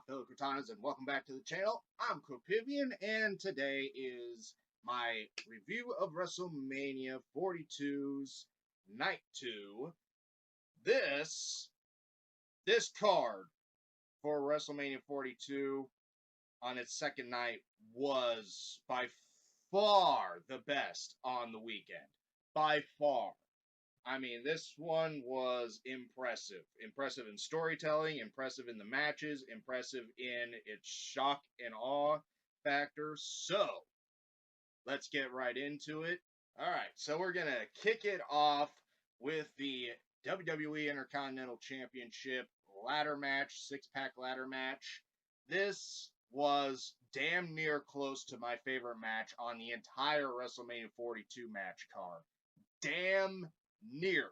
fellow Cortanas, and welcome back to the channel. I'm Cropivian, and today is my review of WrestleMania 42's Night 2. This card for WrestleMania 42 on its second night was by far the best on the weekend. By far. I mean, this one was impressive. Impressive in storytelling, impressive in the matches, impressive in its shock and awe factor. So, let's get right into it. Alright, so we're going to kick it off with the WWE Intercontinental Championship ladder match, six-pack ladder match. This was damn near close to my favorite match on the entire WrestleMania 42 match card. Damn near,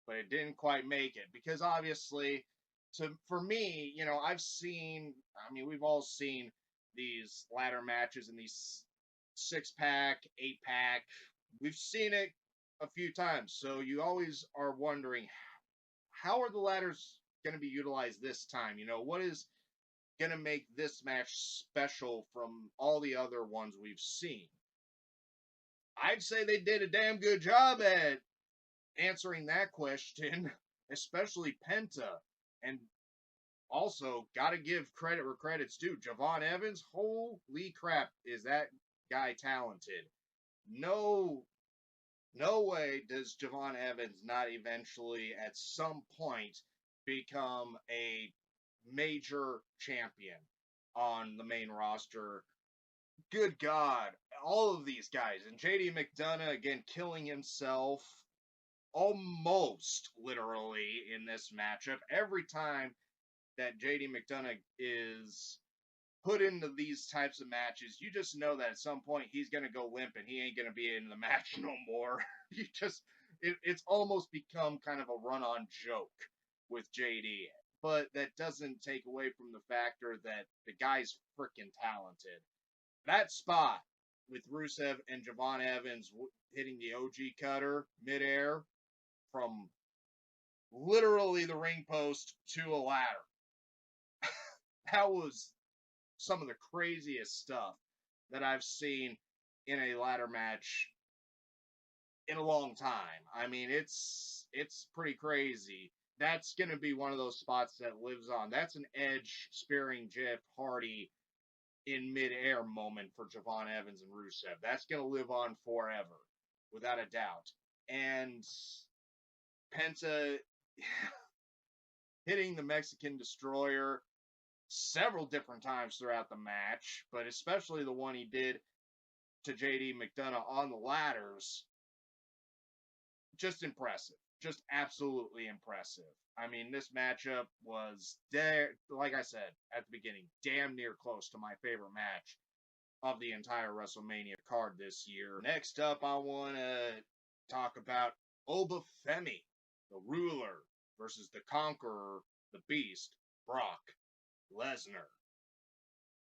but it didn't quite make it because obviously for me, we've all seen these ladder matches and these 6-pack, 8-pack. We've seen it a few times, so you always are wondering, how are the ladders going to be utilized this time? What is going to make this match special from all the other ones we've seen? I'd say they did a damn good job at answering that question, especially Penta. And also, gotta give credit where credit's due. Javon Evans, holy crap, is that guy talented. No way does Javon Evans not eventually, at some point, become a major champion on the main roster. Good God, all of these guys. And JD McDonough, again, killing himself almost literally in this matchup. Every time that JD McDonough is put into these types of matches, you just know that at some point he's going to go limp and he ain't going to be in the match no more. It's almost become kind of a run-on joke with JD. But that doesn't take away from the factor that the guy's freaking talented. That spot with Rusev and Javon Evans hitting the OG cutter midair from literally the ring post to a ladder. That was some of the craziest stuff that I've seen in a ladder match in a long time. I mean, it's pretty crazy. That's going to be one of those spots that lives on. That's an Edge spearing Jeff Hardy in midair moment for Javon Evans and Rusev. That's going to live on forever, without a doubt. And Penta hitting the Mexican Destroyer several different times throughout the match, but especially the one he did to JD McDonough on the ladders. Just impressive. Just absolutely impressive. I mean, this matchup was, like I said at the beginning, damn near close to my favorite match of the entire WrestleMania card this year. Next up, I want to talk about Oba Femi, the Ruler, versus the Conqueror, the Beast, Brock Lesnar.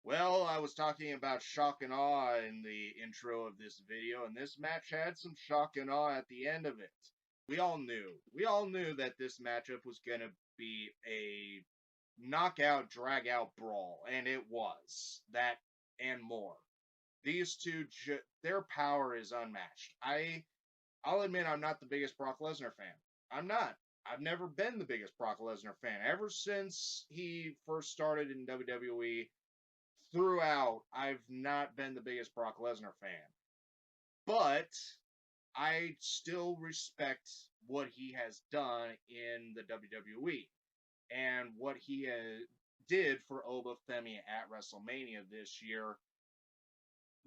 Well, I was talking about shock and awe in the intro of this video, and this match had some shock and awe at the end of it. We all knew that this matchup was going to be a knockout, drag-out brawl, and it was. That and more. These two, their power is unmatched. I'll admit I'm not the biggest Brock Lesnar fan. I'm not. I've never been the biggest Brock Lesnar fan. Ever since he first started in WWE, throughout, I've not been the biggest Brock Lesnar fan. But I still respect what he has done in the WWE and what he did for Oba Femi at WrestleMania this year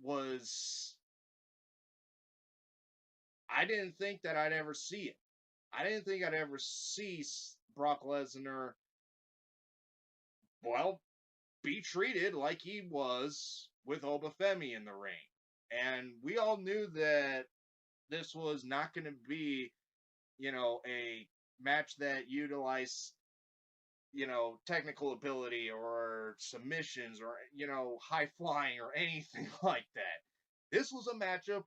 was, I didn't think that I'd ever see it. I didn't think I'd ever see Brock Lesnar, well, be treated like he was with Oba Femi in the ring. And we all knew that this was not going to be, a match that utilized, technical ability or submissions or, high flying or anything like that. This was a matchup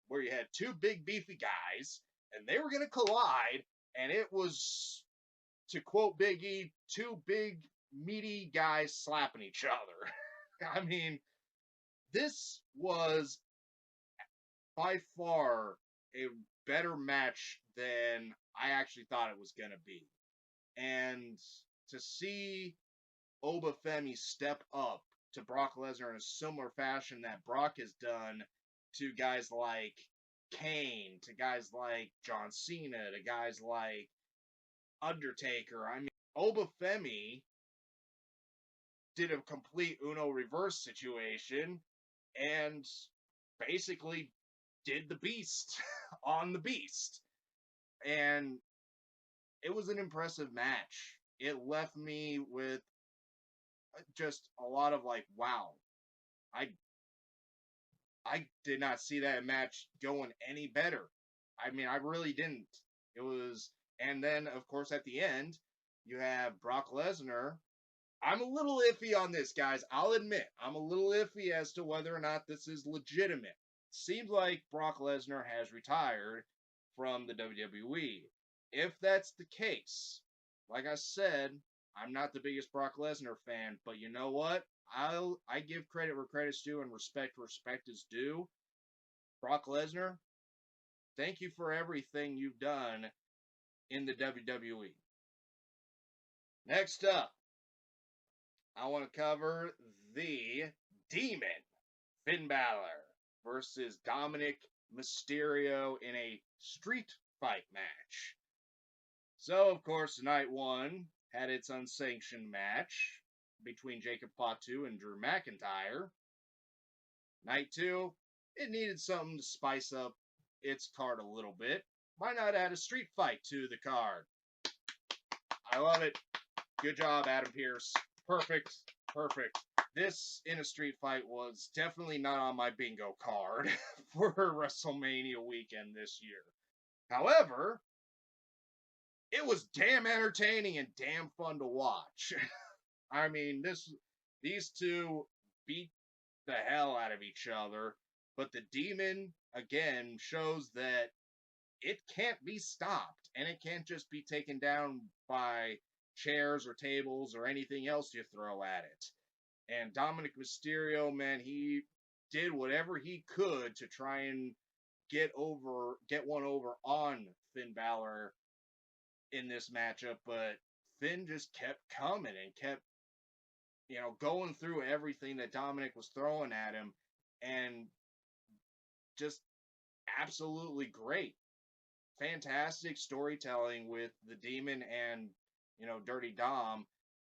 where you had two big beefy guys and they were going to collide, and it was, to quote Big E, two big meaty guys slapping each other. I mean, this was by far a better match than I actually thought it was going to be. And to see Obafemi step up to Brock Lesnar in a similar fashion that Brock has done to guys like Kane, to guys like John Cena, to guys like Undertaker. I mean, Obafemi did a complete Uno reverse situation and basically did the beast on the beast. And it was an impressive match. It left me with just a lot of like, wow, I I did not see that match going any better. I mean, I really didn't. It was, and then of course at the end, you have Brock Lesnar. I'm a little iffy on this, guys. I'll admit, I'm a little iffy as to whether or not this is legitimate. Seems like Brock Lesnar has retired from the WWE. If that's the case, like I said, I'm not the biggest Brock Lesnar fan, but you know what? I give credit where credit's due and respect where respect is due. Brock Lesnar, thank you for everything you've done in the WWE. Next up, I want to cover the Demon, Finn Balor, versus Dominic Mysterio in a street fight match. So, of course, night one had its unsanctioned match between Jacob Fatu and Drew McIntyre. Night two, it needed something to spice up its card a little bit. Why not add a street fight to the card? I love it. Good job, Adam Pearce. Perfect. Perfect. This in a street fight was definitely not on my bingo card for WrestleMania weekend this year. However, it was damn entertaining and damn fun to watch. I mean, these two beat the hell out of each other, but the Demon again shows that it can't be stopped and it can't just be taken down by chairs or tables or anything else you throw at it. And Dominic Mysterio, man, he did whatever he could to try and get one over on Finn Balor in this matchup, but Finn just kept coming and kept, going through everything that Dominic was throwing at him, and just absolutely great. Fantastic storytelling with the Demon and, Dirty Dom.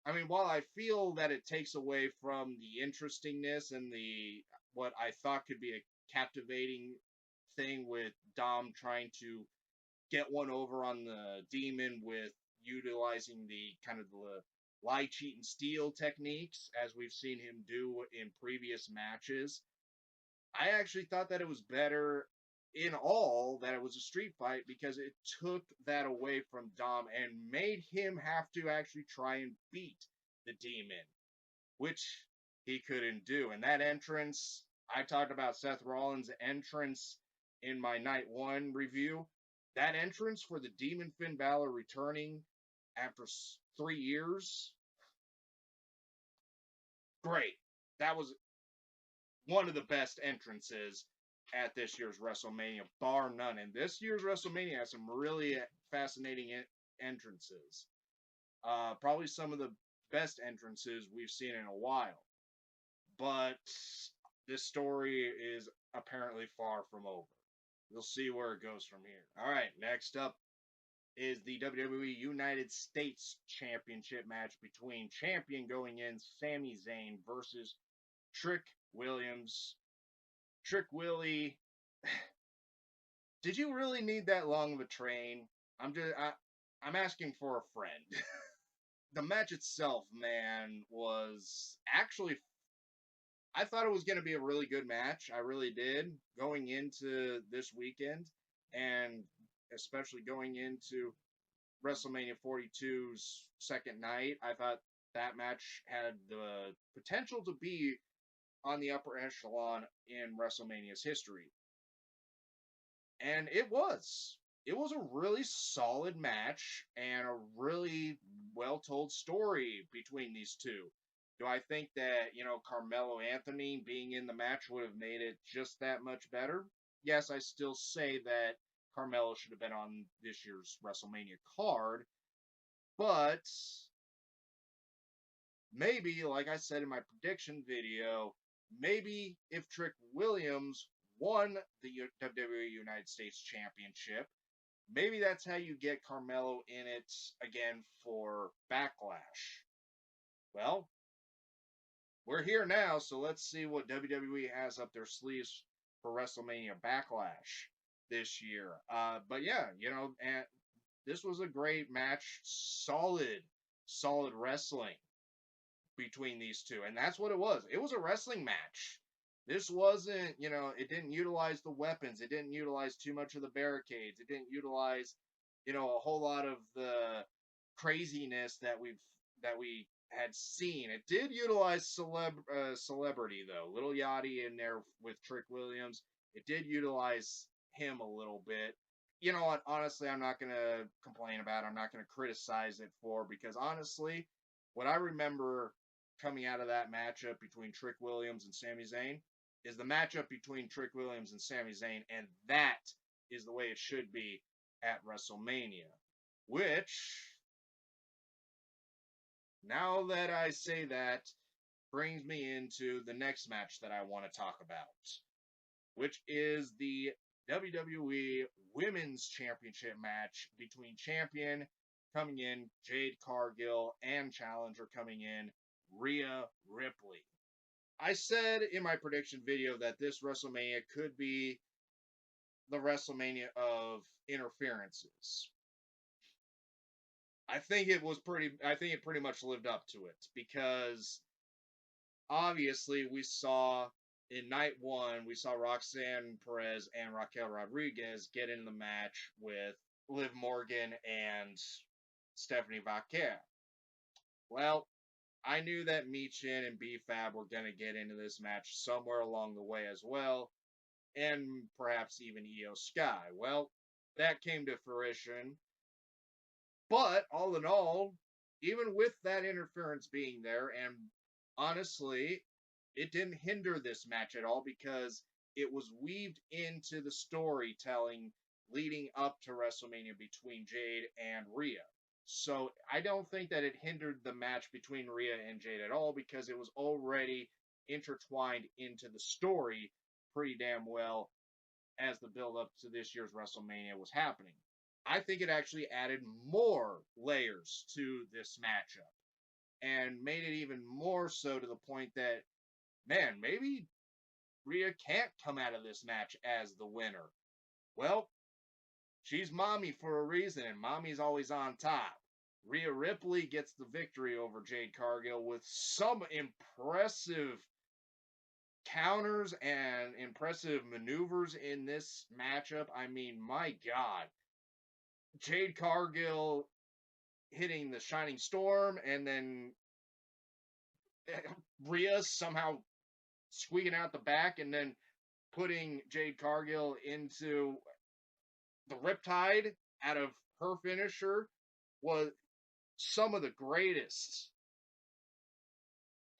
I mean, while I feel that it takes away from the interestingness and the what I thought could be a captivating thing with Dom trying to get one over on the Demon with utilizing the kind of the lie, cheat, and steal techniques as we've seen him do in previous matches. I actually thought that it was better in all that it was a street fight because it took that away from Dom and made him have to actually try and beat the Demon, which he couldn't do. And that entrance, I talked about Seth Rollins' entrance in my night one review. That entrance for the Demon Finn Balor returning after 3 years, great. That was one of the best entrances at this year's WrestleMania, bar none. And this year's WrestleMania has some really fascinating entrances. Probably some of the best entrances we've seen in a while. But this story is apparently far from over. We'll see where it goes from here. All right, next up is the WWE United States Championship match between champion going in Sami Zayn versus Trick Williams. Trick Willie, did you really need that long of a train? I'm asking for a friend. The match itself, man, was actually, I thought it was going to be a really good match. I really did, going into this weekend, and especially going into WrestleMania 42's second night. I thought that match had the potential to be on the upper echelon in WrestleMania's history. And it was. it was a really solid match and a really well told story between these two. Do I think that, Carmelo Anthony being in the match would have made it just that much better? Yes, I still say that Carmelo should have been on this year's WrestleMania card, but maybe, like I said in my prediction video, maybe if Trick Williams won the WWE United States Championship, maybe that's how you get Carmelo in it again for Backlash. Well, we're here now, so let's see what WWE has up their sleeves for WrestleMania Backlash this year. But yeah, and this was a great match, solid wrestling between these two, and that's what it was. It was a wrestling match. This wasn't, it didn't utilize the weapons. It didn't utilize too much of the barricades. It didn't utilize, a whole lot of the craziness that we had seen. It did utilize celebrity though. Little Yachty in there with Trick Williams. It did utilize him a little bit. You know what? Honestly, I'm not gonna complain about it. I'm not gonna criticize it for, because honestly, what I remember coming out of that matchup between Trick Williams and Sami Zayn is the matchup between Trick Williams and Sami Zayn, and that is the way it should be at WrestleMania. Which, now that I say that, brings me into the next match that I want to talk about, which is the WWE Women's Championship match between champion coming in Jade Cargill and challenger coming in Rhea Ripley. I said in my prediction video that this WrestleMania could be the WrestleMania of interferences. I think it pretty much lived up to it, because obviously we saw in night one, we saw Roxanne Perez and Raquel Rodriguez get in the match with Liv Morgan and Stephanie Vaquer. Well, I knew that Michin and B-Fab were going to get into this match somewhere along the way as well, and perhaps even Io Sky. Well, that came to fruition. But all in all, even with that interference being there, and honestly, it didn't hinder this match at all, because it was weaved into the storytelling leading up to WrestleMania between Jade and Rhea. So I don't think that it hindered the match between Rhea and Jade at all, because it was already intertwined into the story pretty damn well as the build up to this year's WrestleMania was happening. I think it actually added more layers to this matchup and made it even more so, to the point that, man, maybe Rhea can't come out of this match as the winner. Well, she's mommy for a reason, and mommy's always on top. Rhea Ripley gets the victory over Jade Cargill with some impressive counters and impressive maneuvers in this matchup. I mean, my God. Jade Cargill hitting the Shining Storm, and then Rhea somehow squeaking out the back, and then putting Jade Cargill into the Riptide out of her finisher, was some of the greatest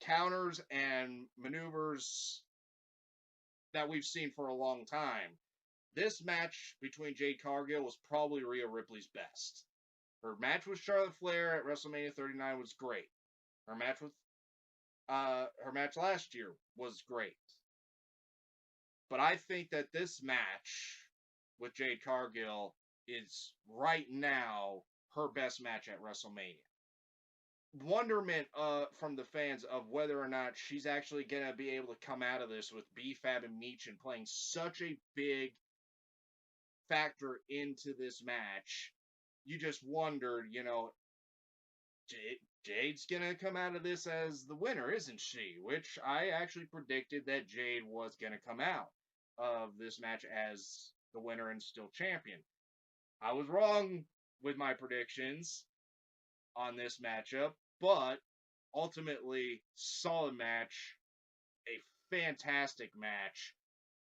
counters and maneuvers that we've seen for a long time. This match between Jade Cargill was probably Rhea Ripley's best. Her match with Charlotte Flair at WrestleMania 39 was great. Her match last year was great. But I think that this match with Jade Cargill is right now her best match at WrestleMania. Wonderment from the fans of whether or not she's actually going to be able to come out of this with B-Fab and Michin playing such a big factor into this match. You just wondered, Jade's going to come out of this as the winner, isn't she? Which I actually predicted that Jade was going to come out of this match as the winner and still champion. I was wrong with my predictions on this matchup, but ultimately, solid match, a fantastic match,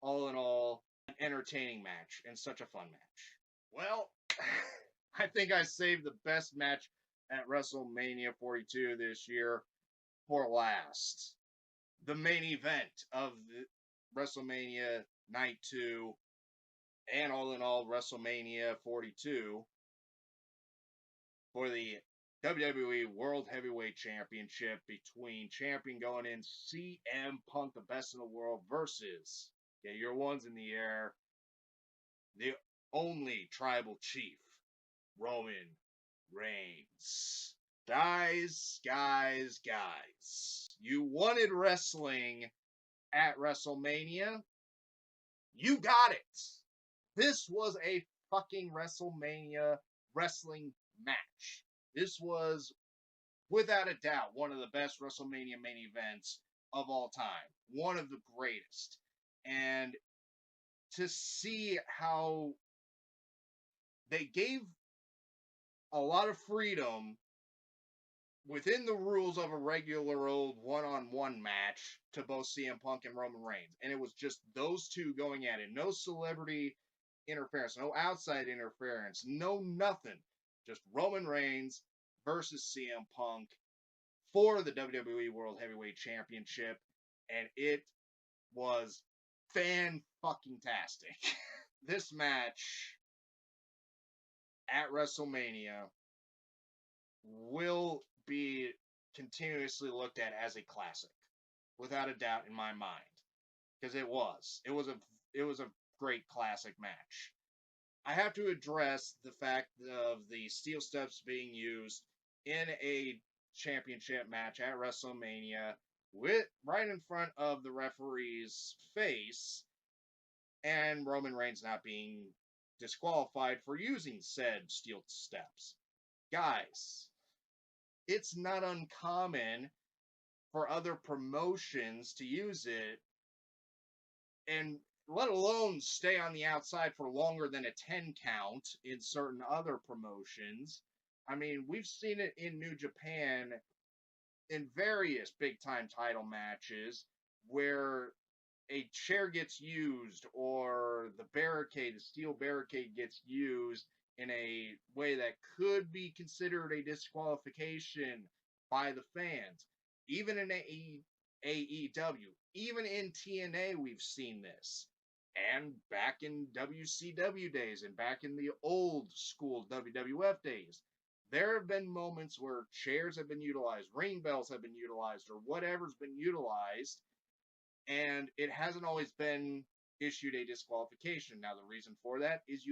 all in all, an entertaining match, and such a fun match. Well, I think I saved the best match at WrestleMania 42 this year for last. The main event of the WrestleMania Night 2 and all in all WrestleMania 42 for the WWE World Heavyweight Championship between champion going in CM Punk, the best in the world, versus, get your ones in the air, the only tribal chief, Roman Reigns. Guys, you wanted wrestling at WrestleMania. You got it. This was a fucking WrestleMania wrestling match. This was, without a doubt, one of the best WrestleMania main events of all time. One of the greatest. And to see how they gave a lot of freedom within the rules of a regular old one-on-one match to both CM Punk and Roman Reigns. And it was just those two going at it. No celebrity interference, no outside interference, no nothing. Just Roman Reigns versus CM Punk for the WWE World Heavyweight Championship. And it was fan-fucking-tastic. This match at WrestleMania will be continuously looked at as a classic, without a doubt in my mind, because it was a great classic match. I have to address the fact of the steel steps being used in a championship match at WrestleMania with right in front of the referee's face, and Roman Reigns not being disqualified for using said steel steps. Guys, it's not uncommon for other promotions to use it, and let alone stay on the outside for longer than a 10 count in certain other promotions. I mean, we've seen it in New Japan in various big time title matches where a chair gets used or the steel barricade gets used in a way that could be considered a disqualification by the fans. Even in AEW, even in TNA, we've seen this. And back in WCW days and back in the old school WWF days, there have been moments where chairs have been utilized, ring bells have been utilized, or whatever's been utilized, and it hasn't always been issued a disqualification. Now, the reason for that is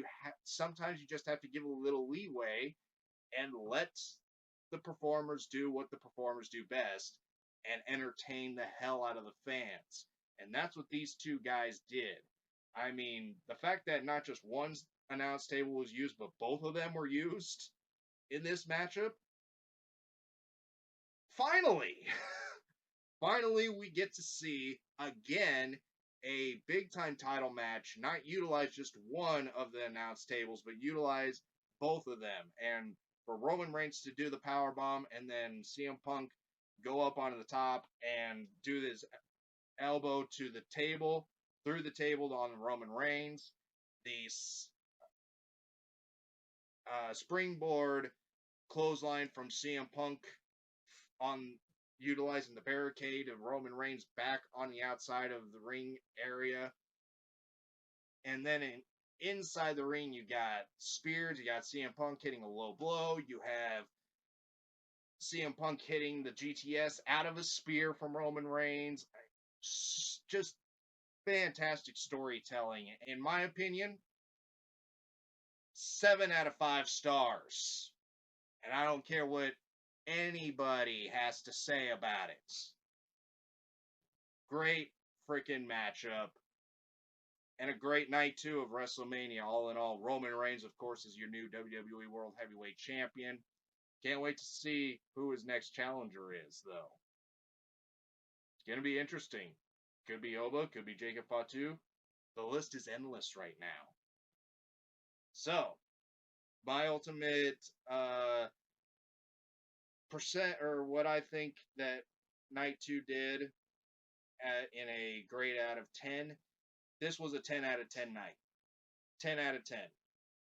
sometimes you just have to give a little leeway and let the performers do what the performers do best and entertain the hell out of the fans. And that's what these two guys did. I mean, the fact that not just one announce table was used, but both of them were used in this matchup, finally, finally, we get to see, again, a big-time title match, not utilize just one of the announce tables, but utilize both of them. And for Roman Reigns to do the powerbomb, and then CM Punk go up onto the top and do this elbow to the table, through the table on Roman Reigns. The springboard clothesline from CM Punk on utilizing the barricade of Roman Reigns back on the outside of the ring area. And then inside the ring, you got spears, you got CM Punk hitting a low blow, you have CM Punk hitting the GTS out of a spear from Roman Reigns. Just fantastic storytelling. In my opinion, 7 out of 5 stars. And I don't care what anybody has to say about it. Great freaking matchup. And a great night, too, of WrestleMania. All in all, Roman Reigns, of course, is your new WWE World Heavyweight Champion. Can't wait to see who his next challenger is, though. It's going to be interesting. Could be Oba, could be Jacob Fatu. The list is endless right now. So, my ultimate percent, or what I think that Night 2 did in a grade out of 10, this was a 10 out of 10 night. 10 out of 10.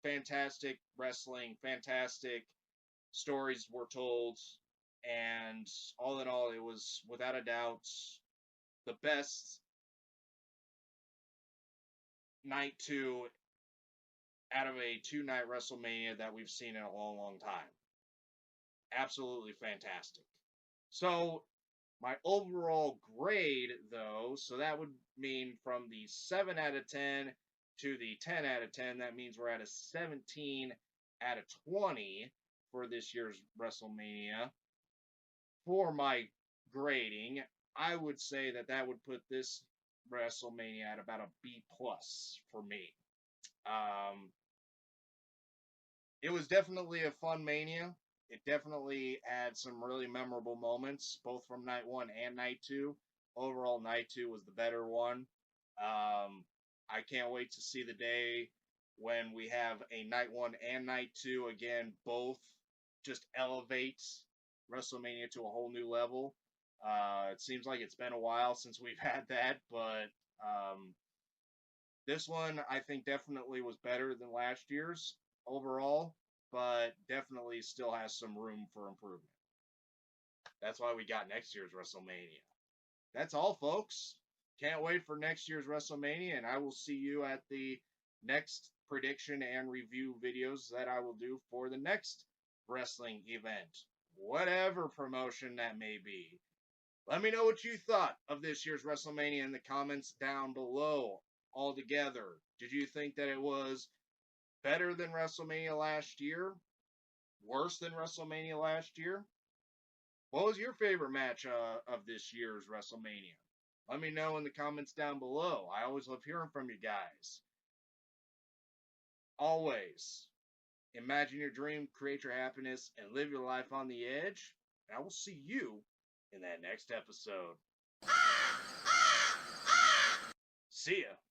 fantastic wrestling, fantastic stories were told, and all in all, it was without a doubt the best night two out of a 2-night WrestleMania that we've seen in a long, long time. Absolutely fantastic. So, my overall grade, though, so that would mean from the 7 out of 10 to the 10 out of 10, that means we're at a 17 out of 20 for this year's WrestleMania. For my grading, I would say that that would put this WrestleMania at about a B plus for me. Um, it was definitely a fun Mania. It definitely had some really memorable moments, both from night one and night two. Overall, night two was the better one. I can't wait to see the day when we have a night one and night two again, both just elevate WrestleMania to a whole new level. It seems like it's been a while since we've had that, but this one I think definitely was better than last year's overall, but definitely still has some room for improvement. That's why we got next year's WrestleMania. That's all, folks. Can't wait for next year's WrestleMania, and I will see you at the next prediction and review videos that I will do for the next wrestling event, whatever promotion that may be. Let me know what you thought of this year's WrestleMania in the comments down below. Altogether, did you think that it was better than WrestleMania last year? Worse than WrestleMania last year? What was your favorite match of this year's WrestleMania? Let me know in the comments down below. I always love hearing from you guys. Always, imagine your dream, create your happiness, and live your life on the edge. And I will see you in that next episode. See ya.